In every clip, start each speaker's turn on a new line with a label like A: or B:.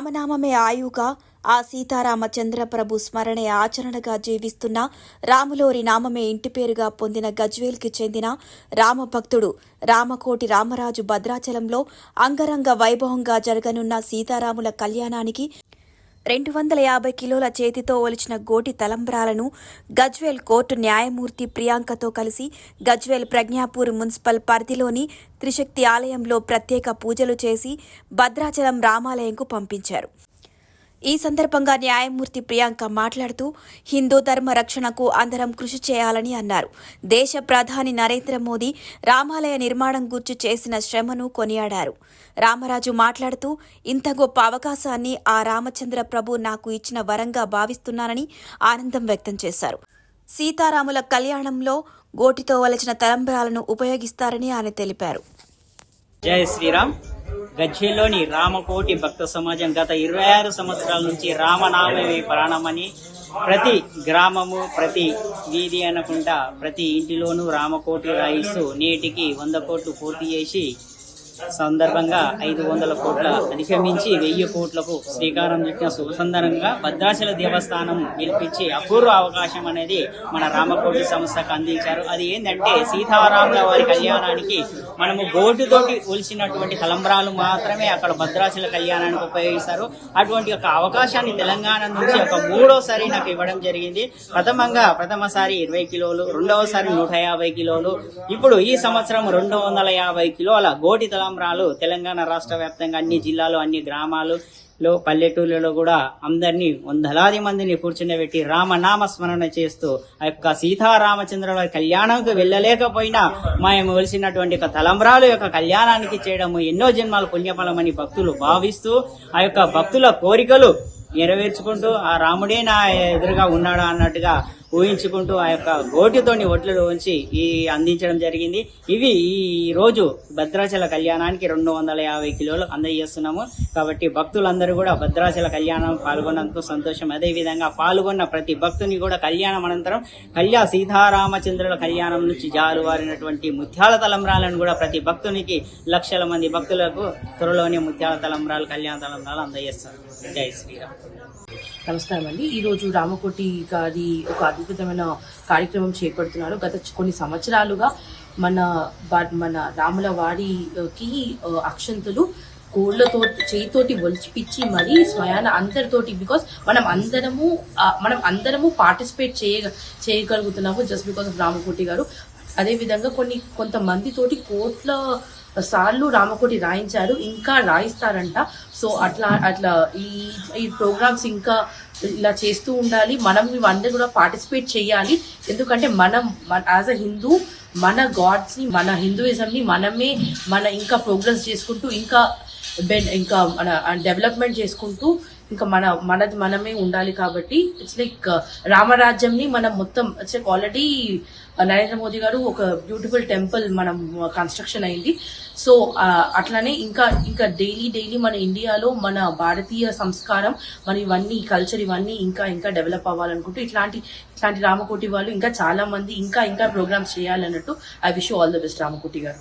A: రామనామమే ఆయువుగా ఆ సీతారామచంద్ర ప్రభు స్మరణే ఆచరణగా జీవిస్తున్న రాములోరి నామమే ఇంటి పేరుగా పొందిన గజ్వేల్కి చెందిన రామభక్తుడు రామకోటి రామరాజు భద్రాచలంలో అంగరంగ వైభవంగా జరగనున్న సీతారాముల కళ్యాణానికి 250 కిలోల చేతితో ఒలిచిన గోటి తలంబ్రాలను గజ్వేల్ కోర్టు న్యాయమూర్తి ప్రియాంకతో కలిసి గజ్వేల్ ప్రజ్ఞాపూర్ మున్సిపల్ పరిధిలోని త్రిశక్తి ఆలయంలో ప్రత్యేక పూజలు చేసి భద్రాచలం రామాలయంకు పంపించారు. ఈ సందర్భంగా న్యాయమూర్తి ప్రియాంక మాట్లాడుతూ హిందూ ధర్మ రక్షణకు అందరం కృషి చేయాలని అన్నారు. దేశ ప్రధాని నరేంద్ర మోదీ రామాలయ నిర్మాణం గురించి చేసిన శ్రమను కొనియాడారు. రామరాజు మాట్లాడుతూ ఇంత గొప్ప అవకాశాన్ని ఆ రామచంద్ర ప్రభు నాకు ఇచ్చిన వరంగా భావిస్తున్నానని ఆనందం వ్యక్తం చేశారు. సీతారాముల కళ్యాణంలో గోటితో వలచిన తలంబ్రాలను ఉపయోగిస్తారని ఆయన తెలిపారు.
B: జై శ్రీరామ్. గజ్వేల్లోని రామకోటి భక్త సమాజం గత 26 సంవత్సరాల నుంచి రామనామమే ప్రాణమని ప్రతి గ్రామము ప్రతి వీధి అనకుండా ప్రతి ఇంటిలోనూ రామకోటి రాయిస్తూ నేటికి 100 కోట్లు పూర్తి చేసి సందర్భంగా 500 కోట్ల అధిగమించి 1000 కోట్లకు శ్రీకారం చుట్టిన శుభసందర్భంగా భద్రాచల దేవస్థానం గెలిపించి అపూర్వ అవకాశం అనేది మన రామకోటి సంస్థకు అందించారు. అది ఏంటంటే సీతారాముల వారి కళ్యాణానికి మనము గోటుతోటి ఒలిసినటువంటి తలంబ్రాలు మాత్రమే అక్కడ భద్రాచల కళ్యాణానికి ఉపయోగిస్తారు. అటువంటి ఒక అవకాశాన్ని తెలంగాణ నుంచి ఒక 3వసారి నాకు ఇవ్వడం జరిగింది. ప్రథమసారి 20 కిలోలు, రెండవసారి 150 కిలోలు, ఇప్పుడు ఈ సంవత్సరం 250 కిలోల గోటి తలంబ్రాలు తెలంగాణ రాష్ట్ర వ్యాప్తంగా అన్ని జిల్లాలు, అన్ని గ్రామాలలో, పల్లెటూళ్ళలో కూడా అందరినీ వందలాది మందిని కూర్చుండబెట్టి రామనామ స్మరణ చేస్తూ ఆ యొక్క సీతారామచంద్రుల కళ్యాణంకు వెళ్ళలేకపోయినా మేము వెలిసినటువంటి తలంబ్రాలు యొక్క కళ్యాణానికి చేయడము ఎన్నో జన్మాల పుణ్యఫలమని భక్తులు భావిస్తూ ఆ యొక్క భక్తుల కోరికలు నెరవేర్చుకుంటూ ఆ రాముడే నా ఎదురుగా ఉన్నాడు అన్నట్టుగా ఊహించుకుంటూ ఆ యొక్క గోటితోని ఒట్లు ఉంచి అందించడం జరిగింది. ఇవి ఈ రోజు భద్రాచల కళ్యాణానికి 250 కిలోలు అందజేస్తున్నాము. కాబట్టి భక్తులందరూ కూడా భద్రాచల కళ్యాణం పాల్గొన్నందుకు సంతోషం. అదేవిధంగా పాల్గొన్న ప్రతి భక్తుని కూడా కళ్యాణం అనంతరం సీతారామచంద్రుల కళ్యాణం నుంచి జారువారినటువంటి ముత్యాల తలంబ్రాలను కూడా ప్రతి భక్తునికి లక్షల మంది భక్తులకు త్వరలోనే ముత్యాల తలంబ్రాలు, కళ్యాణ తలంబ్రాలు అందజేస్తారు. జై శ్రీరామ్.
C: నమస్కారం అండి. ఈరోజు రామకోటి గారి ఒక అద్భుతమైన కార్యక్రమం చేపడుతున్నారు. గత కొన్ని సంవత్సరాలుగా మన రాముల వారికి అక్షంతలు కోళ్లతో చేతితోటి ఒలిచిపిచ్చి మరీ స్వయాన అందరితోటి, బికాస్ మనం అందరము పార్టిసిపేట్ చేయగలుగుతున్నాము just because of Ramakoti garu. అదేవిధంగా కొంతమందితోటి కోట్ల సార్లు రామకోటి రాయించారు, ఇంకా రాయిస్తారంట. సో అట్లా ఈ ప్రోగ్రామ్స్ ఇంకా ఇలా చేస్తూ ఉండాలి. మనం ఇవన్నీ కూడా పార్టిసిపేట్ చేయాలి. ఎందుకంటే మనం యాజ్ అ హిందూ మన గాడ్స్ ని, మన హిందూయిజం ని మన ఇంకా ప్రోగ్రెస్ చేసుకుంటూ ఇంకా మన డెవలప్మెంట్ చేసుకుంటూ ఇంకా మనమే ఉండాలి. కాబట్టి ఇట్స్ లైక్ రామరాజ్యంని మనం మొత్తం it's like already Narendra Modi గారు ఒక బ్యూటిఫుల్ టెంపుల్ మనం కన్స్ట్రక్షన్ అయింది. సో అట్లానే ఇంకా డైలీ మన ఇండియాలో మన భారతీయ సంస్కారం, మన ఇవన్నీ కల్చర్ ఇవన్నీ ఇంకా డెవలప్ అవ్వాలనుకుంటూ ఇట్లాంటి రామకోటి వాళ్ళు ఇంకా చాలా మంది ఇంకా ప్రోగ్రామ్స్ చేయాలన్నట్టు I wish all the best Ramakoti garu.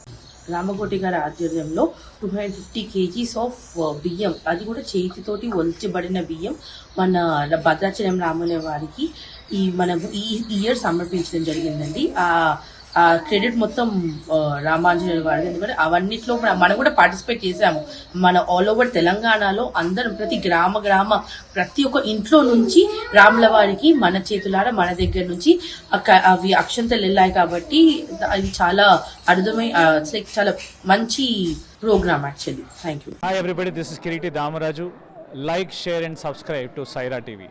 C: Ramakoti గారి ఆధ్వర్యంలో 250 kgs ఆఫ్ బియ్యం, అది కూడా చేతితోటి ఒలిచబడిన బియ్యం మన భద్రాచలం రాముల వారికి మనం ఈ ఇయర్ సమర్పించడం జరిగిందండి. ఆ క్రెడిట్ మొత్తం రామాంజనేయుల వారి, ఎందుకంటే అవన్నిట్లో మనం కూడా పార్టిసిపేట్ చేసాము. మన ఆల్ ఓవర్ తెలంగాణలో అందరం ప్రతి ప్రతి ఒక్క ఇంట్లో నుంచి రాముల వారికి మన చేతులారా మన దగ్గర నుంచి అవి అక్షంతలు వెళ్ళాయి. కాబట్టి అది చాలా చాలా మంచి programme actually. Thank you.
D: Hi everybody, this is Kiriti Damaraju. Like, share and subscribe to Saira TV.